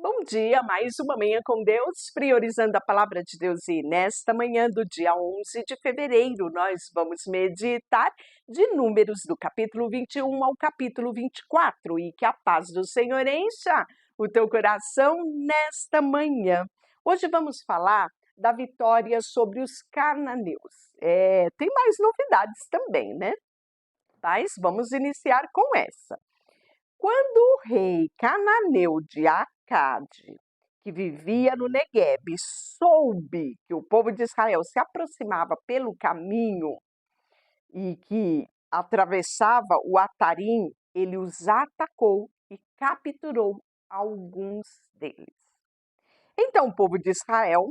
Bom dia, mais uma manhã com Deus, priorizando a palavra de Deus. E nesta manhã do dia 11 de fevereiro, nós vamos meditar de Números do capítulo 21 ao capítulo 24. E que a paz do Senhor encha o teu coração nesta manhã. Hoje vamos falar da vitória sobre os cananeus. Tem mais novidades também, né? Mas vamos iniciar com essa. Quando o rei cananeu de Acade, que vivia no Neguebe, soube que o povo de Israel se aproximava pelo caminho e que atravessava o Atarim, ele os atacou e capturou alguns deles. Então o povo de Israel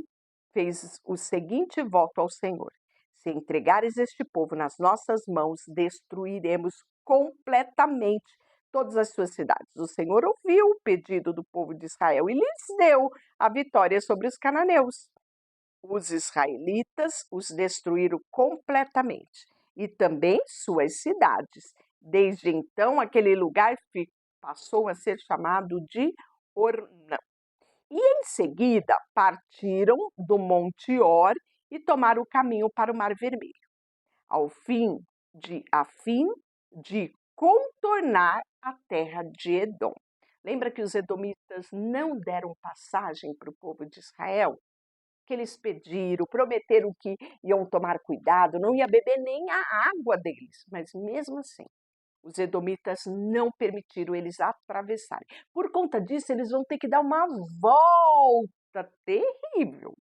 fez o seguinte voto ao Senhor: se entregares este povo nas nossas mãos, destruiremos completamente todas as suas cidades. O Senhor ouviu o pedido do povo de Israel e lhes deu a vitória sobre os cananeus. Os israelitas os destruíram completamente e também suas cidades. Desde então, aquele lugar passou a ser chamado de Ornã. E em seguida partiram do Monte Or e tomaram o caminho para o Mar Vermelho, a fim de contornar a terra de Edom. Lembra que os edomitas não deram passagem para o povo de Israel? Que eles pediram, prometeram que iam tomar cuidado, não ia beber nem a água deles, mas mesmo assim, os edomitas não permitiram eles atravessarem. Por conta disso, eles vão ter que dar uma volta terrível.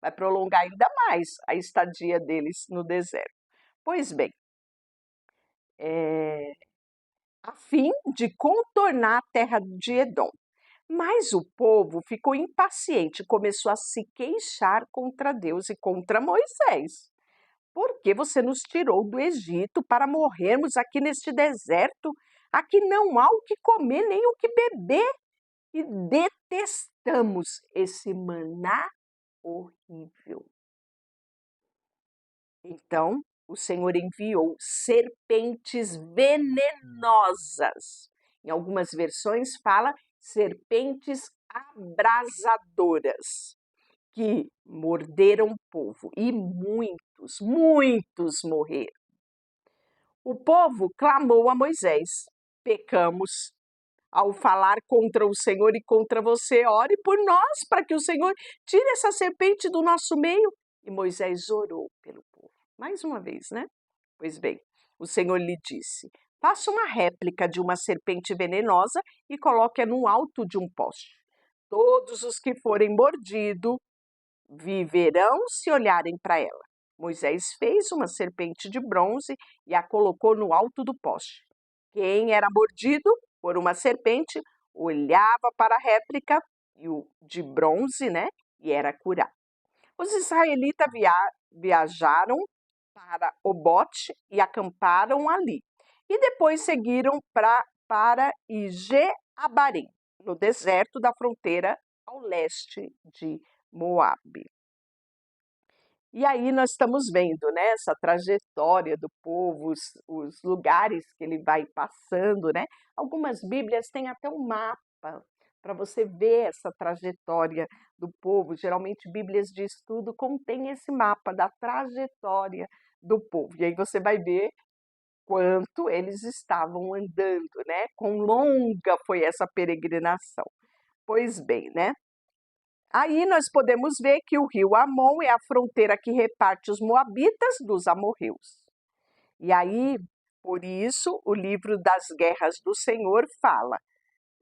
Vai prolongar ainda mais a estadia deles no deserto. Pois bem, a fim de contornar a terra de Edom. Mas o povo ficou impaciente e começou a se queixar contra Deus e contra Moisés. Por que você nos tirou do Egito para morrermos aqui neste deserto? Aqui não há o que comer nem o que beber. E detestamos esse maná horrível. Então, o Senhor enviou serpentes venenosas. Em algumas versões fala serpentes abrasadoras, que morderam o povo e muitos morreram. O povo clamou a Moisés: pecamos ao falar contra o Senhor e contra você, ore por nós para que o Senhor tire essa serpente do nosso meio. E Moisés orou pelo povo. Mais uma vez, né? Pois bem, o Senhor lhe disse: faça uma réplica de uma serpente venenosa e coloque-a no alto de um poste. Todos os que forem mordidos viverão se olharem para ela. Moisés fez uma serpente de bronze e a colocou no alto do poste. Quem era mordido por uma serpente olhava para a réplica de bronze, né? E era curado. Os israelitas viajaram para Obote e acamparam ali. E depois seguiram para Ije-Abarim, no deserto da fronteira ao leste de Moabe. E aí nós estamos vendo, né, essa trajetória do povo, os lugares que ele vai passando, né? Algumas Bíblias têm até um mapa para você ver essa trajetória do povo. Geralmente Bíblias de estudo contêm esse mapa da trajetória do povo. E aí você vai ver quanto eles estavam andando, né? Quão longa foi essa peregrinação. Pois bem, né? Aí nós podemos ver que o rio Amon é a fronteira que reparte os moabitas dos amorreus. E aí, por isso, o livro das guerras do Senhor fala: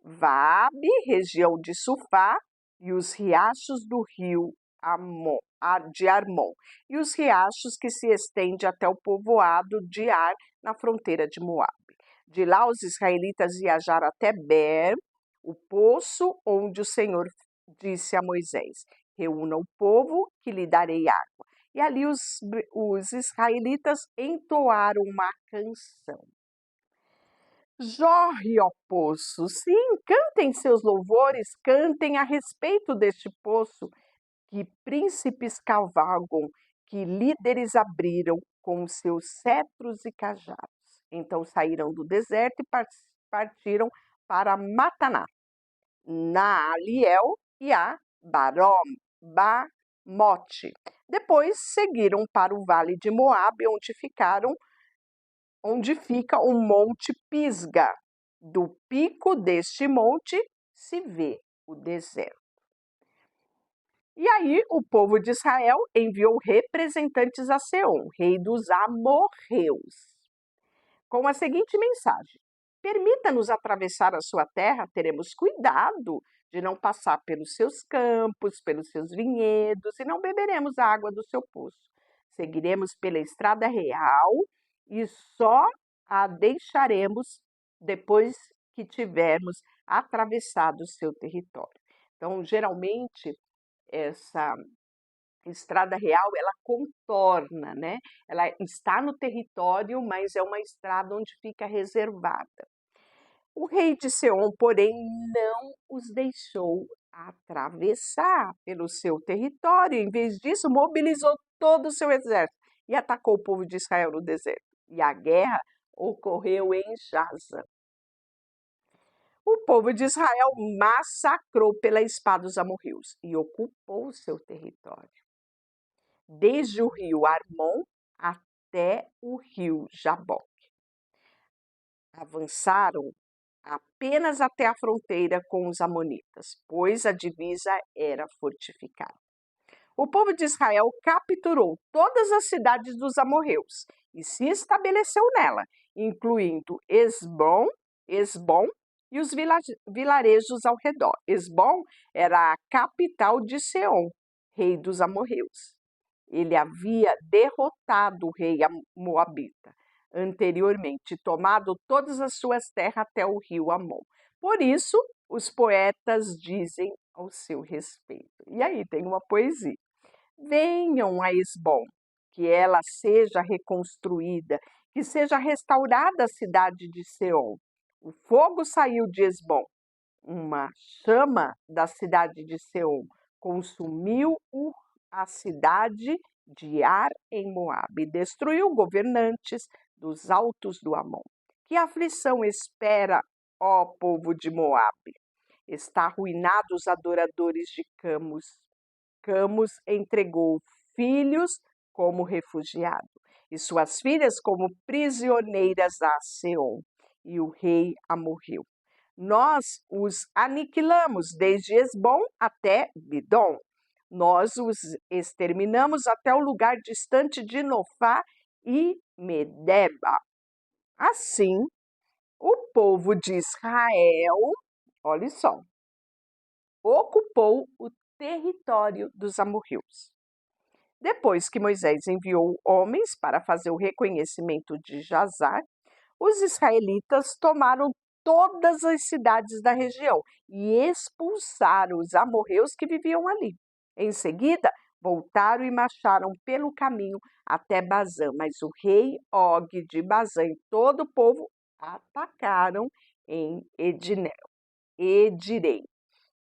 Vaabe, região de Sufá, e os riachos do rio de Armon, e os riachos que se estendem até o povoado de Ar, na fronteira de Moabe. De lá os israelitas viajaram até Ber, o poço onde o Senhor disse a Moisés: reúna o povo que lhe darei água. E ali os israelitas entoaram uma canção. Jorre, ó poço, sim, cantem seus louvores, cantem a respeito deste poço, que príncipes cavalgam, que líderes abriram com seus cetros e cajados. Então saíram do deserto e partiram para Mataná. Naaliel e a Bamote. Depois seguiram para o vale de Moabe, onde fica o Monte Pisga. Do pico deste monte se vê o deserto. E aí o povo de Israel enviou representantes a Seom, rei dos amorreus, com a seguinte mensagem: permita-nos atravessar a sua terra, teremos cuidado de não passar pelos seus campos, pelos seus vinhedos, e não beberemos a água do seu poço. Seguiremos pela estrada real e só a deixaremos depois que tivermos atravessado o seu território. Então, geralmente, essa estrada real, ela contorna, né? Ela está no território, mas é uma estrada onde fica reservada. O rei de Seom, porém, não os deixou atravessar pelo seu território. Em vez disso, mobilizou todo o seu exército e atacou o povo de Israel no deserto. E a guerra ocorreu em Jaza. O povo de Israel massacrou pela espada os amorreus e ocupou o seu território, desde o rio Armon até o rio Jaboque. Avançaram apenas até a fronteira com os amonitas, pois a divisa era fortificada. O povo de Israel capturou todas as cidades dos amorreus e se estabeleceu nela, incluindo Esbom e os vilarejos ao redor. Esbom era a capital de Seom, rei dos amorreus. Ele havia derrotado o rei moabita anteriormente, tomado todas as suas terras até o rio Amon. Por isso, os poetas dizem ao seu respeito. E aí tem uma poesia. Venham a Esbom, que ela seja reconstruída, que seja restaurada a cidade de Seom. O fogo saiu de Esbom, uma chama da cidade de Seom consumiu a cidade de Ar em Moabe, destruiu governantes dos altos do Amon. Que aflição espera, ó povo de Moabe? Está arruinado os adoradores de Camus. Camus entregou filhos como refugiado e suas filhas como prisioneiras a Seom, e o rei a morreu. Nós os aniquilamos desde Esbom até Bidom. Nós os exterminamos até o lugar distante de Nofá e Medeba. Assim, o povo de Israel, olha só, ocupou o território dos amorreus. Depois que Moisés enviou homens para fazer o reconhecimento de Jazar, os israelitas tomaram todas as cidades da região e expulsaram os amorreus que viviam ali. Em seguida, voltaram e marcharam pelo caminho até Bazã, mas o rei Og de Bazã e todo o povo atacaram em Edirei.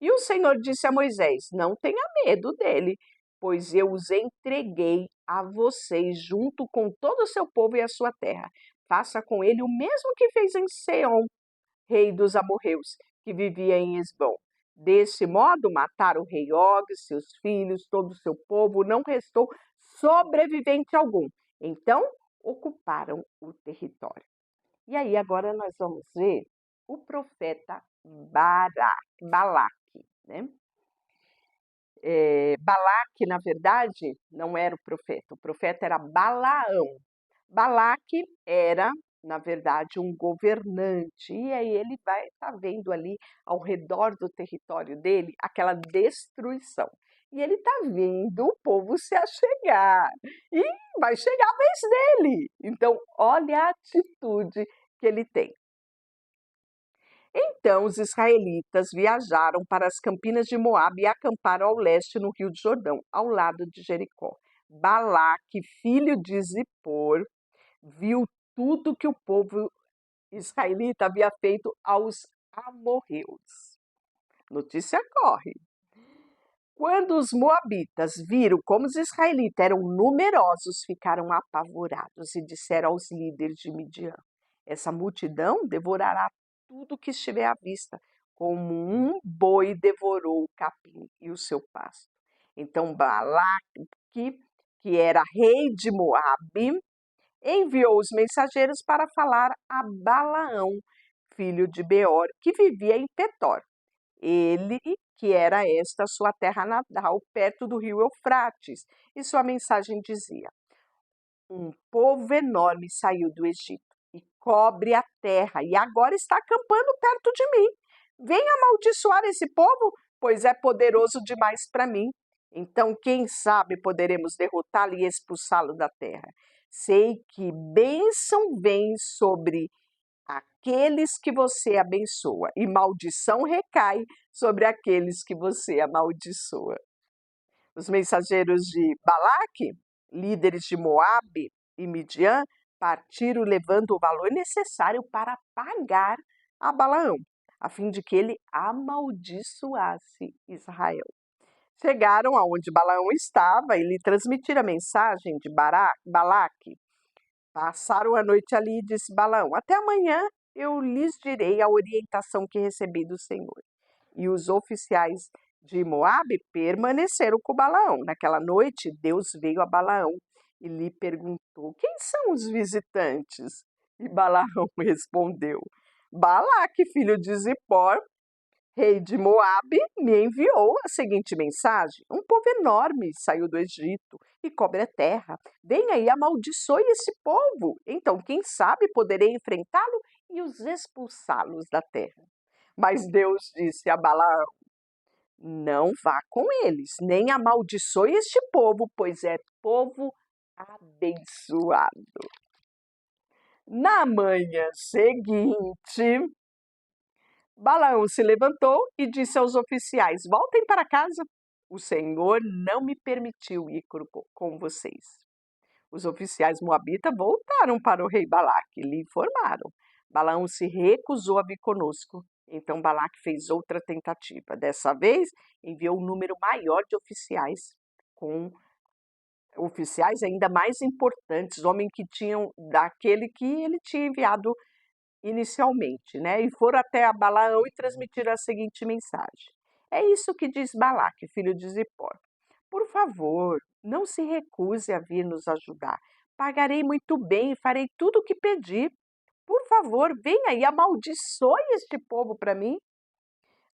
E o Senhor disse a Moisés: não tenha medo dele, pois eu os entreguei a vocês junto com todo o seu povo e a sua terra. Faça com ele o mesmo que fez em Seom, rei dos amorreus, que vivia em Esbom. Desse modo, mataram o rei Og, seus filhos, todo o seu povo, não restou sobrevivente algum. Então, ocuparam o território. E aí, agora nós vamos ver o profeta Balaque, né? Balaque, na verdade, não era o profeta era Balaão. Balaque era, na verdade, um governante, e aí ele vai estar vendo ali ao redor do território dele aquela destruição. E ele está vendo o povo se achegar, e vai chegar a vez dele. Então, olha a atitude que ele tem. Então os israelitas viajaram para as campinas de Moabe e acamparam ao leste no rio de Jordão, ao lado de Jericó. Balaque, filho de Zippor, viu tudo que o povo israelita havia feito aos amorreus. Notícia corre. Quando os moabitas viram como os israelitas eram numerosos, ficaram apavorados e disseram aos líderes de Midian: essa multidão devorará tudo que estiver à vista, como um boi devorou o capim e o seu pasto. Então Balaque, que era rei de Moabe, enviou os mensageiros para falar a Balaão, filho de Beor, que vivia em Petor. Ele, que era esta sua terra natal, perto do rio Eufrates, e sua mensagem dizia: um povo enorme saiu do Egito e cobre a terra, e agora está acampando perto de mim. Venha amaldiçoar esse povo, pois é poderoso demais para mim. Então, quem sabe poderemos derrotá-lo e expulsá-lo da terra. Sei que bênção vem sobre aqueles que você abençoa, e maldição recai sobre aqueles que você amaldiçoa. Os mensageiros de Balaque, líderes de Moabe e Midian, partiram levando o valor necessário para pagar a Balaão, a fim de que ele amaldiçoasse Israel. Chegaram aonde Balaão estava e lhe transmitiram a mensagem de Balaque. Passaram a noite ali e disse Balaão: até amanhã eu lhes direi a orientação que recebi do Senhor. E os oficiais de Moabe permaneceram com Balaão. Naquela noite, Deus veio a Balaão e lhe perguntou: quem são os visitantes? E Balaão respondeu: Balaque, filho de Zippor, rei de Moabe, me enviou a seguinte mensagem: um povo enorme saiu do Egito e cobre a terra. Venha e amaldiçoe esse povo. Então, quem sabe, poderei enfrentá-lo e os expulsá-los da terra. Mas Deus disse a Balaão: não vá com eles, nem amaldiçoe este povo, pois é povo abençoado. Na manhã seguinte, Balaão se levantou e disse aos oficiais: voltem para casa. O Senhor não me permitiu ir com vocês. Os oficiais moabitas voltaram para o rei Balaque e lhe informaram. Balaão se recusou a vir conosco. Então Balaque fez outra tentativa. Dessa vez, enviou um número maior de oficiais, com oficiais ainda mais importantes, homens que tinham daquele que ele tinha enviado inicialmente, né? E foram até a Balaão e transmitiram a seguinte mensagem: é isso que diz Balaque, filho de Zippor. Por favor, não se recuse a vir nos ajudar. Pagarei muito bem e farei tudo o que pedir. Por favor, venha e amaldiçoe este povo para mim.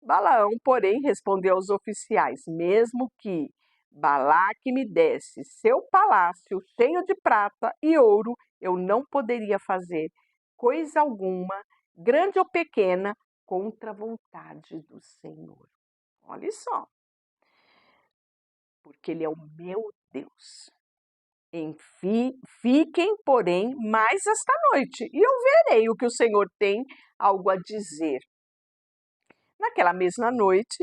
Balaão, porém, respondeu aos oficiais: mesmo que Balaque me desse seu palácio cheio de prata e ouro, eu não poderia fazer coisa alguma, grande ou pequena, contra a vontade do Senhor. Olha só, porque Ele é o meu Deus. Fiquem, porém, mais esta noite, e eu verei o que o Senhor tem algo a dizer. Naquela mesma noite,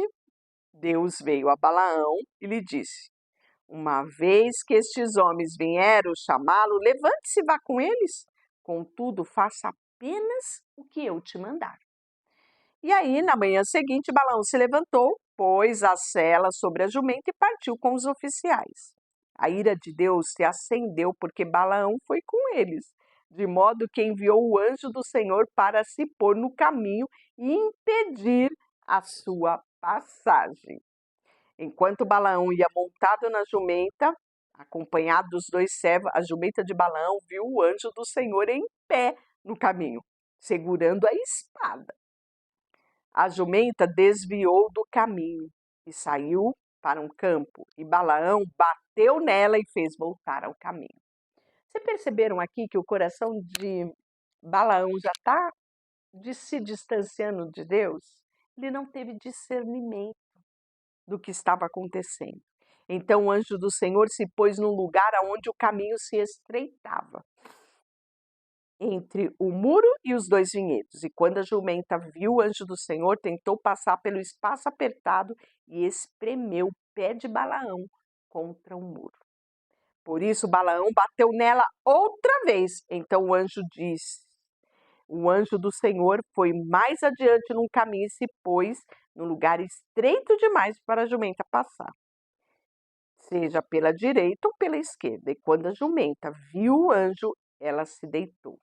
Deus veio a Balaão e lhe disse: uma vez que estes homens vieram chamá-lo, levante-se e vá com eles. Contudo, faça apenas o que eu te mandar. E aí, na manhã seguinte, Balaão se levantou, pôs a sela sobre a jumenta e partiu com os oficiais. A ira de Deus se acendeu porque Balaão foi com eles, de modo que enviou o anjo do Senhor para se pôr no caminho e impedir a sua passagem. Enquanto Balaão ia montado na jumenta, acompanhado dos dois servos, a jumenta de Balaão viu o anjo do Senhor em pé no caminho, segurando a espada. A jumenta desviou do caminho e saiu para um campo, e Balaão bateu nela e fez voltar ao caminho. Vocês perceberam aqui que o coração de Balaão já está se distanciando de Deus? Ele não teve discernimento do que estava acontecendo. Então o anjo do Senhor se pôs num lugar aonde o caminho se estreitava entre o muro e os dois vinhedos. E quando a jumenta viu o anjo do Senhor, tentou passar pelo espaço apertado e espremeu o pé de Balaão contra o muro. Por isso Balaão bateu nela outra vez. Então o anjo do Senhor foi mais adiante num caminho e se pôs num lugar estreito demais para a jumenta passar, seja pela direita ou pela esquerda. E quando a jumenta viu o anjo, ela se deitou,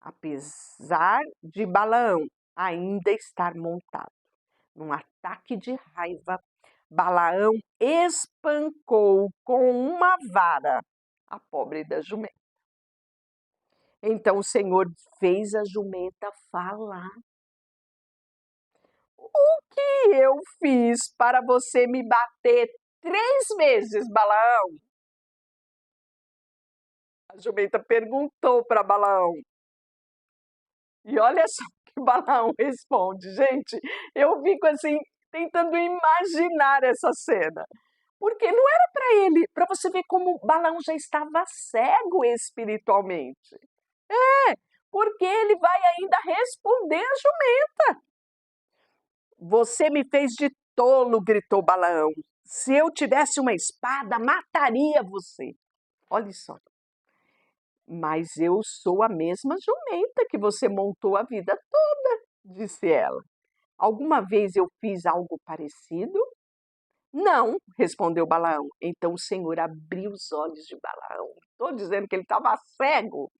apesar de Balaão ainda estar montado. Num ataque de raiva, Balaão espancou com uma vara a pobre da jumenta. Então o Senhor fez a jumenta falar. O que eu fiz para você me bater 3 vezes, Balaão? A jumenta perguntou para Balaão. E olha só o que Balaão responde. Gente, eu fico assim, tentando imaginar essa cena. Porque não era para ele, para você ver como Balaão já estava cego espiritualmente. Porque ele vai ainda responder a jumenta. Você me fez de tolo, gritou Balaão. Se eu tivesse uma espada, mataria você. Olha só. Mas eu sou a mesma jumenta que você montou a vida toda, disse ela. Alguma vez eu fiz algo parecido? Não, respondeu Balaão. Então o Senhor abriu os olhos de Balaão. Estou dizendo que ele estava cego.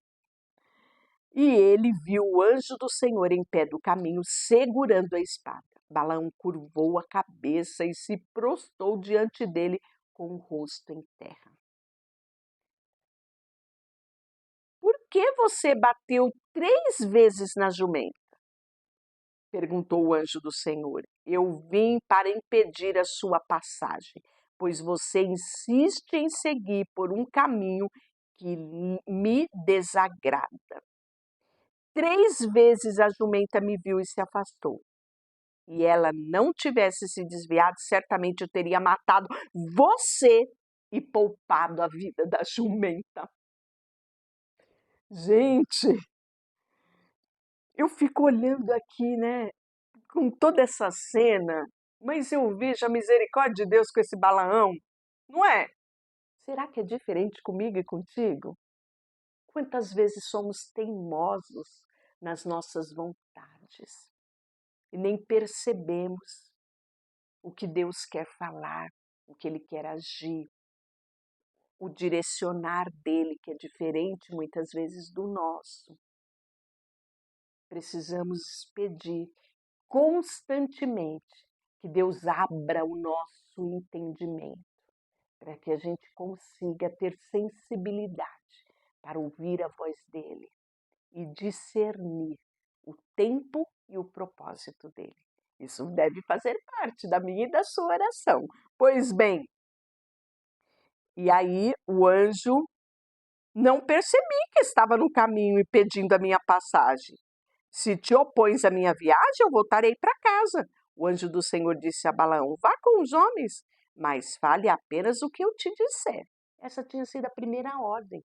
E ele viu o anjo do Senhor em pé do caminho, segurando a espada. Balaão curvou a cabeça e se prostrou diante dele com o rosto em terra. Por que você bateu 3 vezes na jumenta? Perguntou o anjo do Senhor. Eu vim para impedir a sua passagem, pois você insiste em seguir por um caminho que me desagrada. 3 vezes a jumenta me viu e se afastou. E ela não tivesse se desviado, certamente eu teria matado você e poupado a vida da jumenta. Gente, eu fico olhando aqui, né, com toda essa cena, mas eu vejo a misericórdia de Deus com esse Balaão, não é? Será que é diferente comigo e contigo? Quantas vezes somos teimosos nas nossas vontades e nem percebemos o que Deus quer falar, o que Ele quer agir, o direcionar dele, que é diferente muitas vezes do nosso. Precisamos pedir constantemente que Deus abra o nosso entendimento, para que a gente consiga ter sensibilidade para ouvir a voz dele e discernir o tempo e o propósito dele. Isso deve fazer parte da minha e da sua oração. Pois bem, e aí o anjo não percebi que estava no caminho e pedindo a minha passagem. Se te opões à minha viagem, eu voltarei para casa. O anjo do Senhor disse a Balaão: vá com os homens, mas fale apenas o que eu te disser. Essa tinha sido a primeira ordem.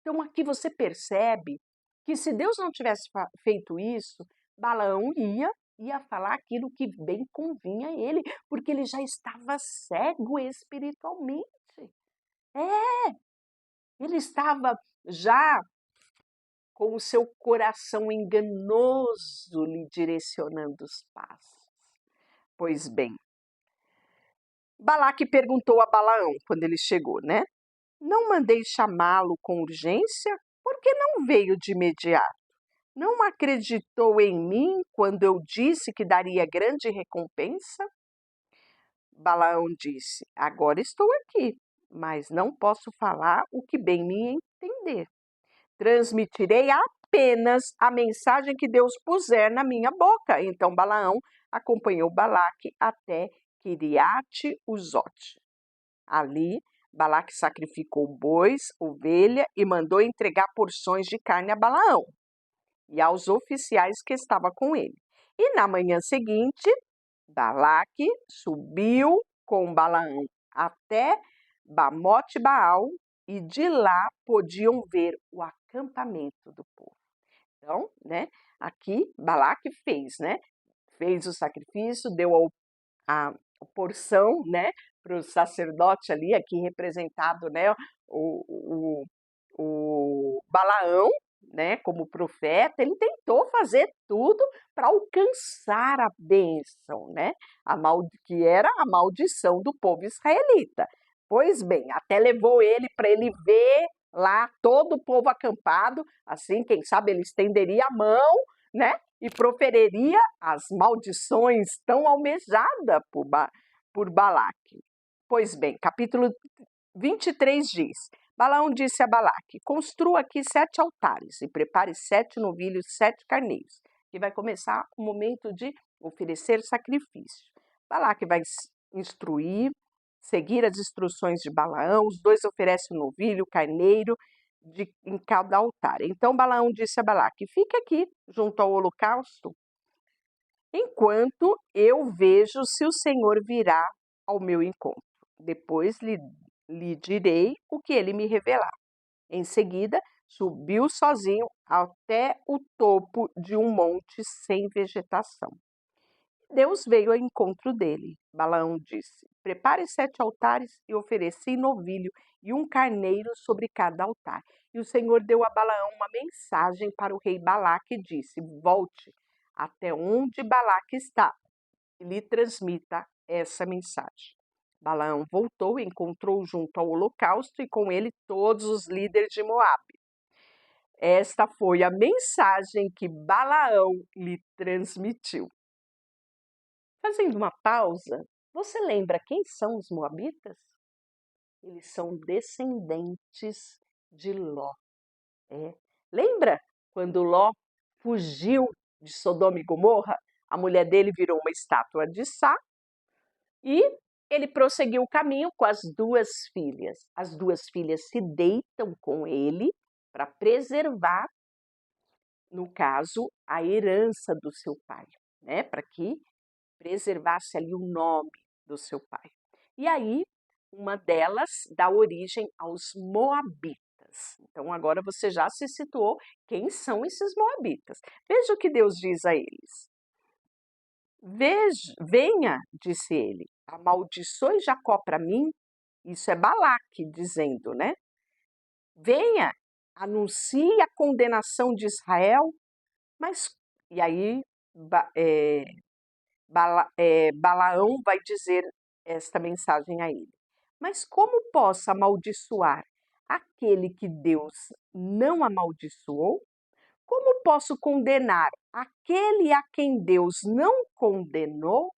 Então aqui você percebe que se Deus não tivesse feito isso, Balaão ia falar aquilo que bem convinha a ele, porque ele já estava cego espiritualmente. Ele estava já com o seu coração enganoso lhe direcionando os passos. Pois bem, Balaque perguntou a Balaão quando ele chegou, né? Não mandei chamá-lo com urgência? Por que não veio de imediato? Não acreditou em mim quando eu disse que daria grande recompensa? Balaão disse: agora estou aqui, mas não posso falar o que bem me entender. Transmitirei apenas a mensagem que Deus puser na minha boca. Então Balaão acompanhou Balaque até Quiriate-Uzote. Ali, Balaque sacrificou bois, ovelha e mandou entregar porções de carne a Balaão e aos oficiais que estavam com ele. E na manhã seguinte, Balaque subiu com Balaão até Bamote Baal e de lá podiam ver o acampamento do povo. Então, né, aqui Balaque fez, né? Fez o sacrifício, deu a porção, né, para o sacerdote ali, aqui representado, né, o, o Balaão, né, como profeta, ele tentou fazer tudo para alcançar a bênção, né, que era a maldição do povo israelita. Pois bem, até levou ele para ele ver lá todo o povo acampado, assim, quem sabe ele estenderia a mão, né, e proferiria as maldições tão almejadas por Balaque. Pois bem, capítulo 23 diz: Balaão disse a Balaque: construa aqui 7 altares e prepare 7 novilhos, 7 carneiros, que vai começar o momento de oferecer sacrifício. Balaque vai instruir, seguir as instruções de Balaão, os dois oferecem o novilho, o carneiro em cada altar. Então Balaão disse a Balaque: fique aqui junto ao holocausto, enquanto eu vejo se o Senhor virá ao meu encontro. Depois lhe direi o que ele me revelar. Em seguida, subiu sozinho até o topo de um monte sem vegetação. Deus veio ao encontro dele. Balaão disse: prepare 7 altares e ofereci novilho e um carneiro sobre cada altar. E o Senhor deu a Balaão uma mensagem para o rei Balaque e disse: volte até onde Balaque está e lhe transmita essa mensagem. Balaão voltou e encontrou junto ao holocausto e com ele todos os líderes de Moabe. Esta foi a mensagem que Balaão lhe transmitiu. Fazendo uma pausa, você lembra quem são os moabitas? Eles são descendentes de Ló. Lembra quando Ló fugiu de Sodoma e Gomorra? A mulher dele virou uma estátua de sal e ele prosseguiu o caminho com as 2 filhas. As 2 filhas se deitam com ele para preservar, no caso, a herança do seu pai, né? Para que preservasse ali o nome do seu pai. E aí, uma delas dá origem aos moabitas. Então, agora você já se situou quem são esses moabitas. Veja o que Deus diz a eles. Venha, disse ele, amaldiçoe Jacó para mim. Isso é Balaque dizendo, né? Venha, anuncie a condenação de Israel. E aí Balaão vai dizer esta mensagem a ele. Mas como posso amaldiçoar aquele que Deus não amaldiçoou? Como posso condenar aquele a quem Deus não condenou?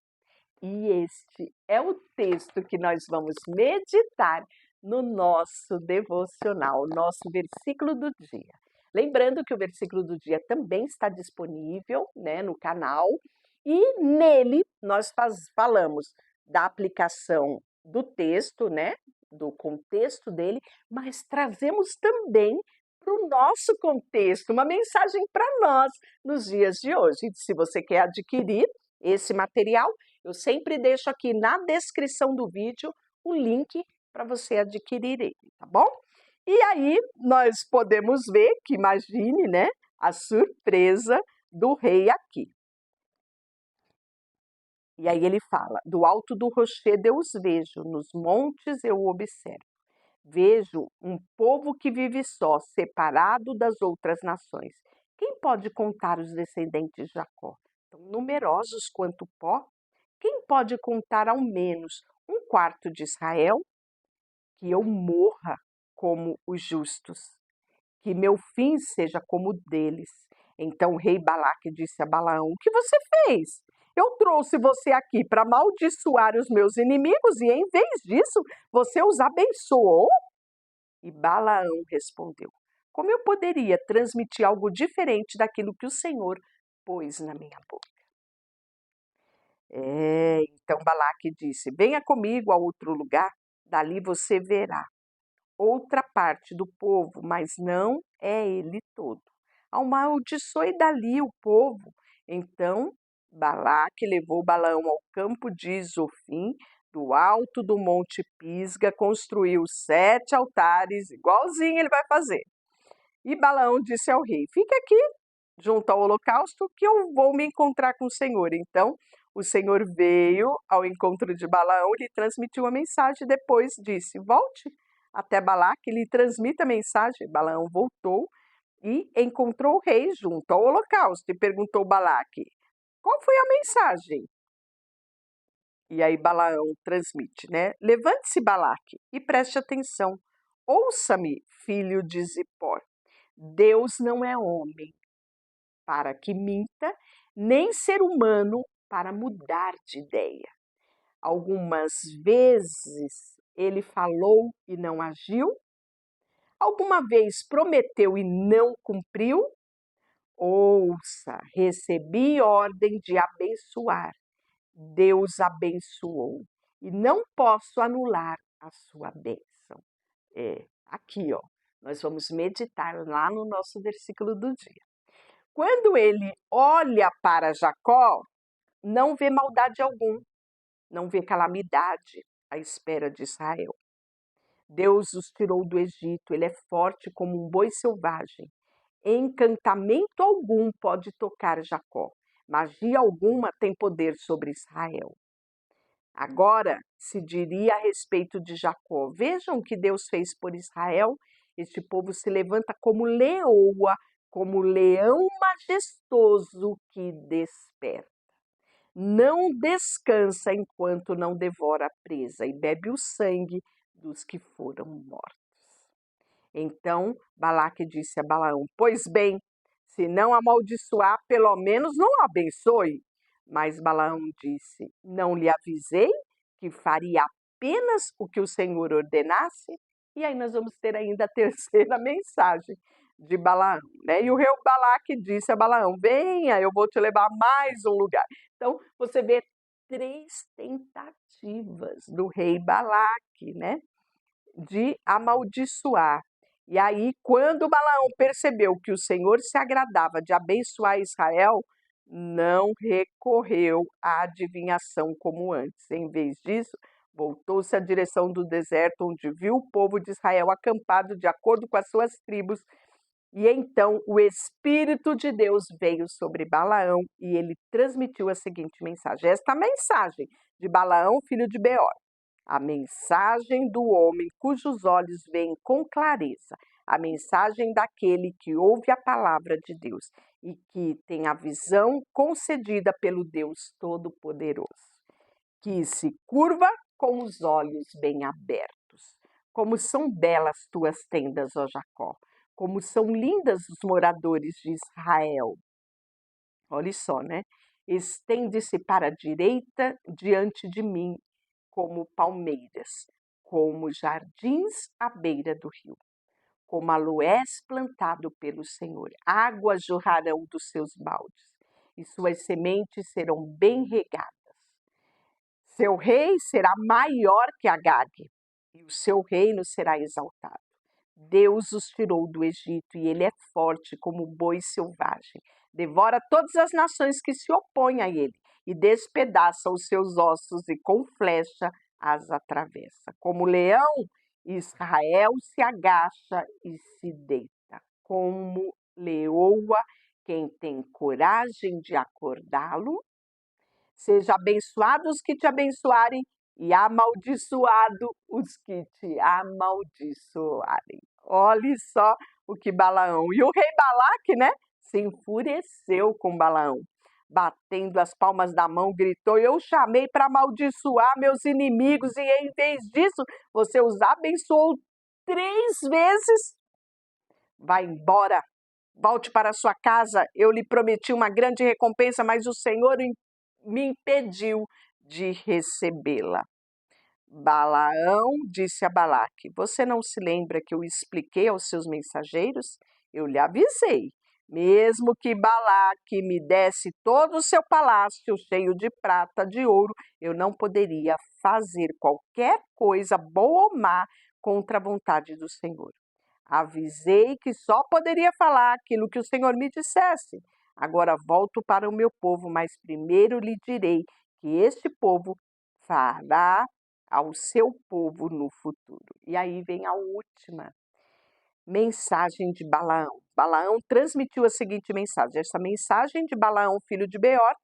E este é o texto que nós vamos meditar no nosso devocional, nosso versículo do dia. Lembrando que o versículo do dia também está disponível, né, no canal, e nele nós falamos da aplicação do texto, né, do contexto dele, mas trazemos também para o nosso contexto uma mensagem para nós nos dias de hoje. E se você quer adquirir esse material, eu sempre deixo aqui na descrição do vídeo o link para você adquirir ele, tá bom? E aí nós podemos ver que, imagine, né, a surpresa do rei aqui. E aí ele fala: do alto do rochedo eu os vejo, nos montes eu o observo. Vejo um povo que vive só, separado das outras nações. Quem pode contar os descendentes de Jacó? Tão numerosos quanto pó? Quem pode contar ao menos 1/4 de Israel? Que eu morra como os justos, que meu fim seja como o deles. Então o rei Balaque disse a Balaão: o que você fez? Eu trouxe você aqui para amaldiçoar os meus inimigos e, em vez disso, você os abençoou? E Balaão respondeu: como eu poderia transmitir algo diferente daquilo que o Senhor pôs na minha boca? Então Balaque disse: venha comigo a outro lugar, dali você verá outra parte do povo, mas não é ele todo. Amaldiçoe dali o povo. Então Balaque levou Balaão ao campo de Zofim, do alto do monte Pisga, construiu 7 altares, igualzinho ele vai fazer. E Balaão disse ao rei: fique aqui junto ao holocausto que eu vou me encontrar com o Senhor. Então o Senhor veio ao encontro de Balaão, lhe transmitiu a mensagem, depois disse: volte até Balaque, lhe transmita a mensagem. Balaão voltou e encontrou o rei junto ao holocausto e perguntou Balaque: qual foi a mensagem? E aí Balaão transmite, né? Levante-se, Balaque, e preste atenção. Ouça-me, filho de Zippor. Deus não é homem para que minta, nem ser humano para mudar de ideia. Algumas vezes ele falou e não agiu, alguma vez prometeu e não cumpriu. Ouça, recebi ordem de abençoar. Deus abençoou e não posso anular a sua bênção. Aqui, ó, nós vamos meditar lá no nosso versículo do dia. Quando ele olha para Jacó, não vê maldade alguma, não vê calamidade à espera de Israel. Deus os tirou do Egito, ele é forte como um boi selvagem. Encantamento algum pode tocar Jacó, magia alguma tem poder sobre Israel. Agora se diria a respeito de Jacó: vejam o que Deus fez por Israel. Este povo se levanta como leoa, como leão majestoso que desperta. Não descansa enquanto não devora a presa e bebe o sangue dos que foram mortos. Então Balaque disse a Balaão: pois bem, se não amaldiçoar, pelo menos não abençoe. Mas Balaão disse: não lhe avisei que faria apenas o que o Senhor ordenasse? E aí nós vamos ter ainda a terceira mensagem de Balaão, né? E o rei Balaque disse a Balaão: venha, eu vou te levar a mais um lugar. Então você vê 3 tentativas do rei Balaque, né, de amaldiçoar. E aí, quando Balaão percebeu que o Senhor se agradava de abençoar Israel, não recorreu à adivinhação como antes. Em vez disso, voltou-se à direção do deserto, onde viu o povo de Israel acampado de acordo com as suas tribos. E então o Espírito de Deus veio sobre Balaão e ele transmitiu a seguinte mensagem. Esta mensagem de Balaão, filho de Beor: a mensagem do homem cujos olhos veem com clareza, a mensagem daquele que ouve a palavra de Deus e que tem a visão concedida pelo Deus Todo-Poderoso, que se curva com os olhos bem abertos. Como são belas tuas tendas, ó Jacó, como são lindas os moradores de Israel. Olha só, né? Estende-se para a direita diante de mim, como palmeiras, como jardins à beira do rio, como aloés plantado pelo Senhor. Águas jorrarão dos seus baldes, e suas sementes serão bem regadas. Seu rei será maior que Agag, e o seu reino será exaltado. Deus os tirou do Egito, e ele é forte como boi selvagem. Devora todas as nações que se opõem a ele, e despedaça os seus ossos, e com flecha as atravessa. Como leão, Israel se agacha e se deita. Como leoa, quem tem coragem de acordá-lo? Seja abençoado os que te abençoarem e amaldiçoado os que te amaldiçoarem. Olhe só o que Balaão. E o rei Balaque, né, se enfureceu com Balaão. Batendo as palmas da mão, gritou: eu chamei para amaldiçoar meus inimigos e em vez disso você os abençoou 3 vezes. Vá embora, volte para sua casa. Eu lhe prometi uma grande recompensa, mas o Senhor me impediu de recebê-la. Balaão disse a Balaque: você não se lembra que eu expliquei aos seus mensageiros? Eu lhe avisei. Mesmo que Balaque me desse todo o seu palácio cheio de prata, de ouro, eu não poderia fazer qualquer coisa, boa ou má, contra a vontade do Senhor. Avisei que só poderia falar aquilo que o Senhor me dissesse. Agora volto para o meu povo, mas primeiro lhe direi que este povo fará ao seu povo no futuro. E aí vem a última mensagem de Balaão. Balaão transmitiu a seguinte mensagem. Essa mensagem de Balaão, filho de Beor,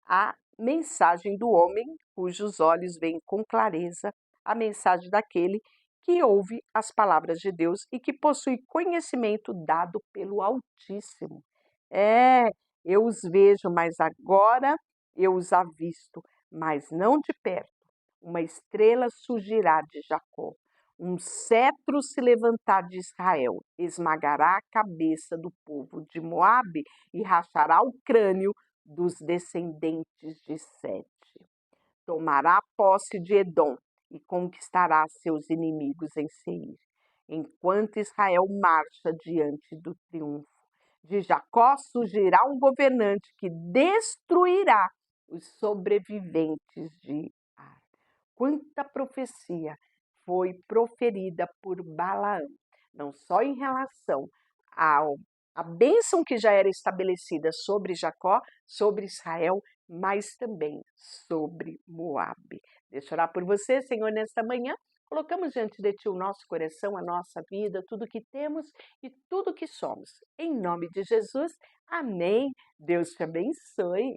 a mensagem do homem cujos olhos veem com clareza, a mensagem daquele que ouve as palavras de Deus e que possui conhecimento dado pelo Altíssimo. Eu os vejo, mas agora eu os avisto, mas não de perto. Uma estrela surgirá de Jacó, um cetro se levantar de Israel, esmagará a cabeça do povo de Moabe e rachará o crânio dos descendentes de Sete. Tomará posse de Edom e conquistará seus inimigos em Seir, enquanto Israel marcha diante do triunfo. De Jacó surgirá um governante que destruirá os sobreviventes de Ar. Quanta profecia foi proferida por Balaão, não só em relação à bênção que já era estabelecida sobre Jacó, sobre Israel, mas também sobre Moabe. Deixa eu orar por você, Senhor, nesta manhã. Colocamos diante de Ti o nosso coração, a nossa vida, tudo que temos e tudo que somos. Em nome de Jesus, amém. Deus te abençoe.